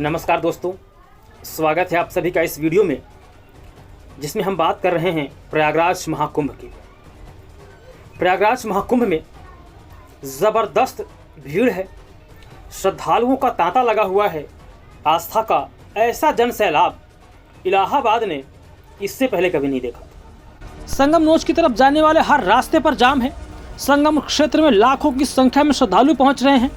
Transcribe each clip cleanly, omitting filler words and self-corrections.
नमस्कार दोस्तों, स्वागत है आप सभी का इस वीडियो में, जिसमें हम बात कर रहे हैं प्रयागराज महाकुंभ की। प्रयागराज महाकुंभ में ज़बरदस्त भीड़ है, श्रद्धालुओं का तांता लगा हुआ है। आस्था का ऐसा जन सैलाब इलाहाबाद ने इससे पहले कभी नहीं देखा। संगम नोच की तरफ जाने वाले हर रास्ते पर जाम है। संगम क्षेत्र में लाखों की संख्या में श्रद्धालु पहुंच रहे हैं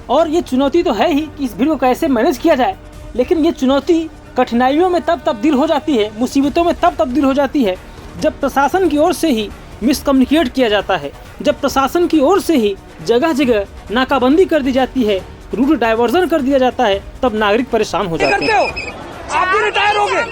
और ये चुनौती तो है ही कि इस भीड़ को कैसे मैनेज किया जाए। लेकिन ये चुनौती कठिनाइयों में तब तब्दील हो जाती है, मुसीबतों में तब तब्दील हो जाती है जब प्रशासन की ओर से ही मिसकम्युनिकेट किया जाता है, जब प्रशासन की ओर से ही जगह जगह नाकाबंदी कर दी जाती है, रूट डाइवर्जन कर दिया जाता है, तब नागरिक परेशान हो जाते हैं। आप भी रिटायर हो गए।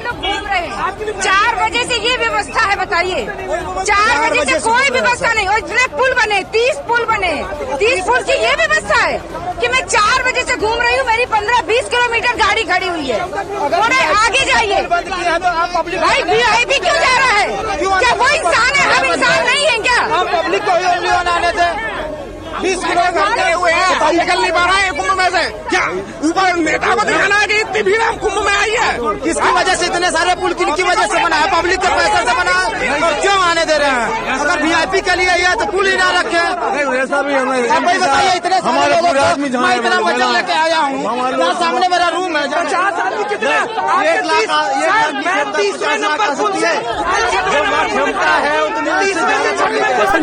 4 बजे से ये व्यवस्था है, बताइए। 4 बजे से कोई व्यवस्था नहीं। और इतने पुल बने, 30 पुल बने, 30 पुल की ये व्यवस्था है कि मैं 4 बजे से घूम रही हूँ। मेरी 15-20 किलोमीटर गाड़ी खड़ी हुई है। बोले आगे जाइए। भाई VIP क्यों जा रहा है? क्या वो इंसान है? हम इंसान नहीं है क्या? पब्लिक को आने थे 20 किलोमीटर हुए हैं, निकल नहीं पा रहा है कुंभ में से। क्या ऊपर नेता को दिखाना है कि इतनी भीड़ हम कुंभ में आई है? किसकी वजह से इतने सारे पुल किनकी वजह से बना है? पब्लिक के पैसे से बना है, तो क्यों आने दे रहे हैं? अगर VIP के लिए है तो पुल ही ना रखे। ऐसा भी भाई बताइए, इतने सारे लोगों को मैं इतना वजन लेके आया हूँ। यहाँ सामने मेरा रूम है, 50 आदमी कितने? 1 लाख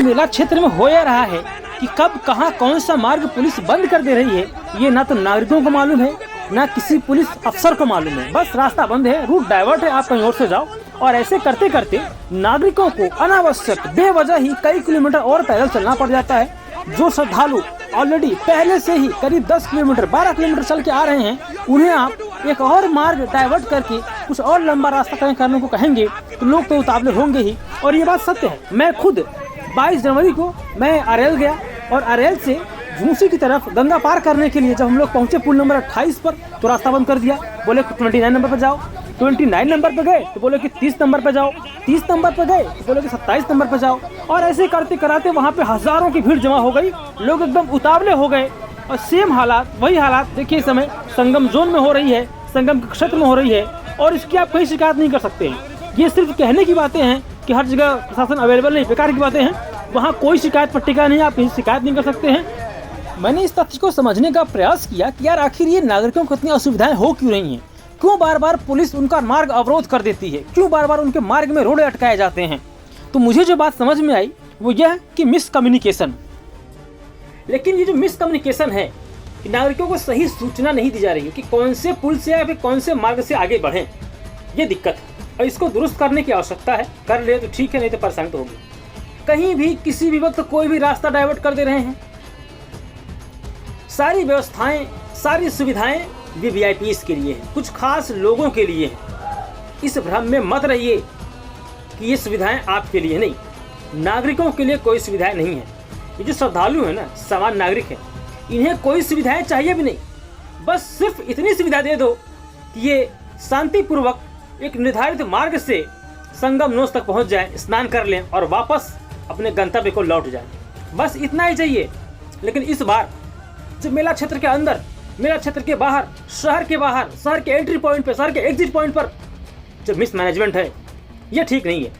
मेला क्षेत्र में हो या रहा है कि कब कहां कौन सा मार्ग पुलिस बंद कर दे रही है, ये ना तो नागरिकों को मालूम है, ना किसी पुलिस अफसर को मालूम है। बस रास्ता बंद है, रूट डाइवर्ट है, आप कहीं और से जाओ। और ऐसे करते करते नागरिकों को अनावश्यक बेवजह ही कई किलोमीटर और पैदल चलना पड़ जाता है। जो श्रद्धालु ऑलरेडी पहले से ही करीब 10 किलोमीटर 12 किलोमीटर चल के आ रहे हैं, उन्हें आप एक और मार्ग डाइवर्ट करके कुछ और लंबा रास्ता तय करने को कहेंगे तो लोग तो उतावले होंगे ही। और ये बात सत्य है। मैं खुद 22 जनवरी को मैं अरेल गया और अरेल से झूसी की तरफ गंगा पार करने के लिए जब हम लोग पहुंचे पुल नंबर 28 पर, तो रास्ता बंद कर दिया। बोले 29 नंबर पर जाओ। 29 नंबर पर गए तो बोले कि 30 नंबर पर जाओ। 30 नंबर पर गए तो बोले कि 27 नंबर पर जाओ। और ऐसे करते कराते वहाँ पे हजारों की भीड़ जमा हो गई। लोग एकदम उतावले हो गए। और सेम हालात, वही हालात देखिए इस समय संगम जोन में हो रही है, संगम के क्षेत्र में हो रही है। और इसकी आप कहीं शिकायत नहीं कर सकते हैं। ये सिर्फ कहने की बातें हैं कि हर जगह प्रशासन अवेलेबल नहीं, बेकार की बातें हैं। वहाँ कोई शिकायत पट्टिका नहीं, आप कहीं शिकायत नहीं कर सकते हैं। मैंने इस तथ्य को समझने का प्रयास किया कि यार आखिर ये नागरिकों को इतनी असुविधाएं हो क्यों रही हैं? क्यों बार बार पुलिस उनका मार्ग अवरोध कर देती है? क्यों बार बार उनके मार्ग में रोड़े अटकाए जाते हैं? तो मुझे जो बात समझ में आई वो यह कि मिसकम्युनिकेशन। लेकिन ये जो मिसकम्युनिकेशन है कि नागरिकों को सही सूचना नहीं दी जा रही है कि कौन से पुल से या फिर कौन से मार्ग से आगे बढ़ें, ये दिक्कत है और इसको दुरुस्त करने की आवश्यकता है। कर ले तो ठीक है, नहीं तो परेशानी तो होगी। कहीं भी किसी भी वक्त कोई भी रास्ता डाइवर्ट कर दे रहे हैं। सारी व्यवस्थाएं, सारी सुविधाएं VVIPs के लिए हैं, कुछ खास लोगों के लिए हैं। इस भ्रम में मत रहिए कि ये सुविधाएं आपके लिए नहीं, नागरिकों के लिए कोई सुविधाएं नहीं है। ये जो श्रद्धालु हैं ना, सामान्य नागरिक हैं, इन्हें कोई सुविधाएं चाहिए भी नहीं। बस सिर्फ इतनी सुविधा दे दो कि ये शांतिपूर्वक एक निर्धारित मार्ग से संगम नोच तक पहुंच जाएं, स्नान कर लें और वापस अपने गंतव्य को लौट जाएं। बस इतना ही चाहिए। लेकिन इस बार जब मेला क्षेत्र के अंदर, मेला क्षेत्र के बाहर, शहर के बाहर, शहर के एंट्री पॉइंट पर, शहर के एग्जिट पॉइंट पर जो मिसमैनेजमेंट है, ये ठीक नहीं है।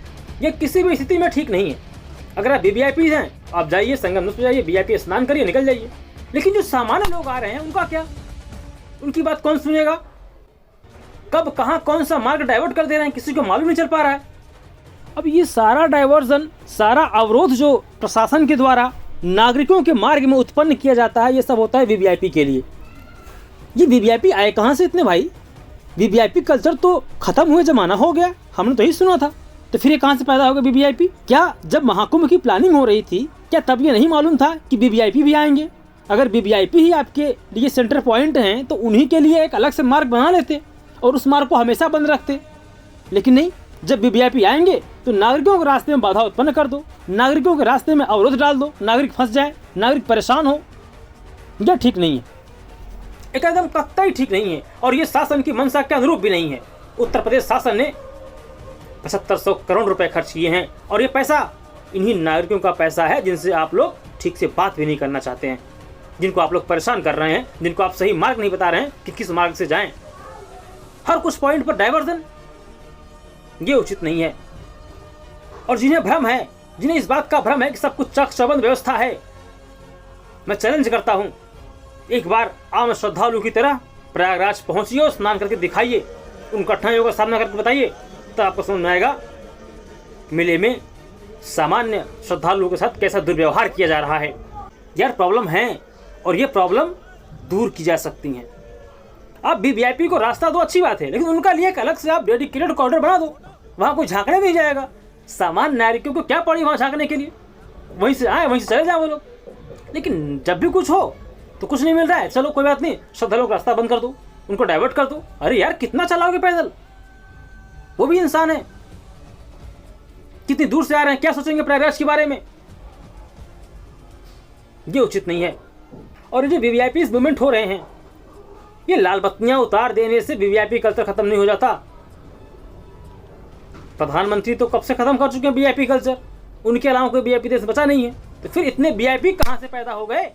ये किसी भी स्थिति में ठीक नहीं है। अगर आप VVIP हैं आप जाइए, संगम नोच पर जाइए, VIP स्नान करिए, निकल जाइए। लेकिन जो सामान्य लोग आ रहे हैं उनका क्या? उनकी बात कौन सुनेगा? कब कहाँ कौन सा मार्ग डाइवर्ट कर दे रहे हैं, किसी को मालूम नहीं चल पा रहा है। अब ये सारा डाइवर्जन, सारा अवरोध जो प्रशासन के द्वारा नागरिकों के मार्ग में उत्पन्न किया जाता है, ये सब होता है VVIP के लिए। ये VVIP आए कहाँ से इतने भाई? VVIP कल्चर तो खत्म हुए जमाना हो गया, हमने तो यही सुना था। तो फिर ये कहाँ से पैदा हो गया VVIP? क्या जब महाकुंभ की प्लानिंग हो रही थी, क्या तब ये नहीं मालूम था कि VVIP भी आएंगे? अगर VVIP ही आपके लिए सेंटर पॉइंट हैं तो उन्हीं के लिए एक अलग से मार्ग बना लेते और उस मार्ग को हमेशा बंद रखते। लेकिन नहीं, जब VVIP आएंगे तो नागरिकों के रास्ते में बाधा उत्पन्न कर दो, नागरिकों के रास्ते में अवरोध डाल दो, नागरिक फंस जाए, नागरिक परेशान हो। यह ठीक नहीं है, एकदम कतई ठीक नहीं है। और ये शासन की मंशा के अनुरूप भी नहीं है। उत्तर प्रदेश शासन ने 7500 करोड़ रुपए खर्च किए हैं और ये पैसा इन्हीं नागरिकों का पैसा है जिनसे आप लोग ठीक से बात भी नहीं करना चाहते हैं, जिनको आप लोग परेशान कर रहे हैं, जिनको आप सही मार्ग नहीं बता रहे हैं कि किस मार्ग से जाएं। हर कुछ पॉइंट पर डाइवर्जन, ये उचित नहीं है। और जिन्हें भ्रम है, जिन्हें इस बात का भ्रम है कि सब कुछ चक चौबंद व्यवस्था है, मैं चैलेंज करता हूं, एक बार आम श्रद्धालु की तरह प्रयागराज पहुंचिए और स्नान करके दिखाइए, उन कठिनाइयों का सामना करके बताइए, तो आपको समझ में आएगा मेले में सामान्य श्रद्धालुओं के साथ कैसा दुर्व्यवहार किया जा रहा है। यार प्रॉब्लम है और ये प्रॉब्लम दूर की जा सकती हैं। आप वीवीआईपी को रास्ता दो, अच्छी बात है, लेकिन उनका लिए एक अलग से आप डेडिकेटेड कॉरिडोर बना दो, वहाँ कोई झांकने नहीं जाएगा। सामान्य नागरिकों को क्या पड़ी वहाँ झांकने के लिए, वहीं से आए वहीं से चले जाए वो लोग। लेकिन जब भी कुछ हो तो कुछ नहीं मिल रहा है, चलो कोई बात नहीं, श्रद्धालुओं का रास्ता बंद कर दो, उनको डाइवर्ट कर दो। अरे यार कितना चलाओगे पैदल, वो भी इंसान है, कितनी दूर से आ रहे हैं, क्या सोचेंगे प्रयागराज के बारे में, ये उचित नहीं है। और ये जो वीवीआईपी मूवमेंट हो रहे हैं, ये लाल बत्तियां उतार देने से वीवीआईपी कल्चर खत्म नहीं हो जाता। प्रधानमंत्री तो कब से खत्म कर चुके हैं वीआईपी कल्चर, उनके अलावा कोई वीआईपी देश बचा नहीं है, तो फिर इतने वीआईपी कहां से पैदा हो गए।